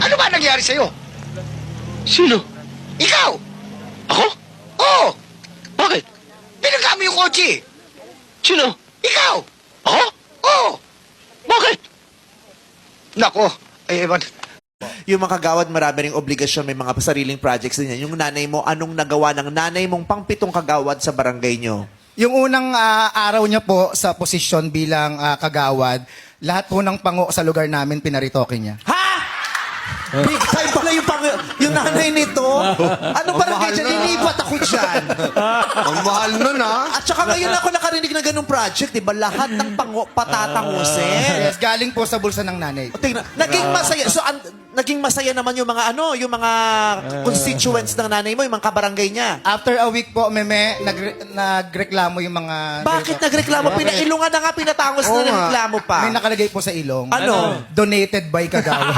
Ano ba nangyari sa'yo? Sino? Ikaw! Ako? Oo! Bakit? Binangga mo yung kotse! Sino? Ikaw! Ako? Oo! Bakit? Nako, ay ewan. Yung mga kagawad, marami ring obligasyon, may mga sariling projects din yan. Yung nanay mo, anong nagawa ng nanay mong pang-pitong kagawad sa barangay nyo? Yung unang araw niya po sa posisyon bilang kagawad, lahat po ng pango sa lugar namin pinaritoke niya. Ha? Big time pala yung nanay nito. Anong barangay dyan? Lilipat ako dyan. Ang mahal nun, ha? At saka ngayon ako nakarinig na ganung project, di ba? Lahat ng pango patatangusin. Yes, galing po sa bulsa ng nanay. O, tingnan, naging masaya. So, naging masaya naman yung mga yung mga constituents ng nanay mo, yung mga kabarangay niya. After a week po, meme, nagreklamo yung mga... Bakit nagreklamo? Pinailungan na nga, pinatangos na Oo nga. reklamo pa. May nakalagay po sa ilong. Ano? Donated by kagawad.